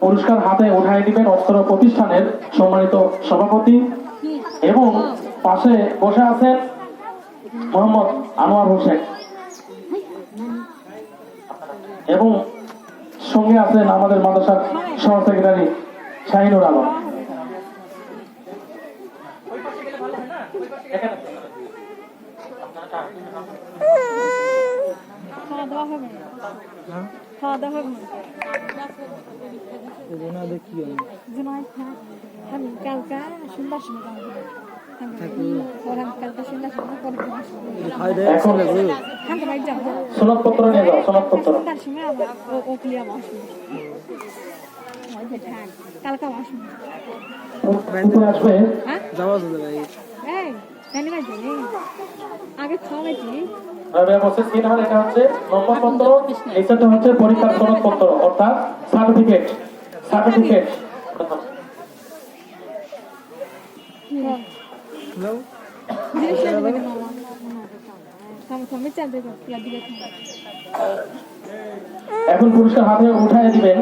পুরস্কার হাতে উঠাই দিবেন অস্ত্র প্রতিষ্ঠানের সম্মানিত সভাপতি এবং পাশে বসে আছেন মোহাম্মদ আনোয়ার হোসেন এবং সঙ্গে আছেন আমাদের মাদ্রাসার সহ সেক্রেটারি শাহিনুর আলম। সনদপত্র নিয়ে যাও, সনদপত্র আসবে। এটা হচ্ছে নম্বরপত্র, এইটা হচ্ছে পরীক্ষার সনদপত্র অর্থাৎ সার্টিফিকেট। সার্টিফিকেট এখন পুরস্কার হাতে উঠায় দিবেন।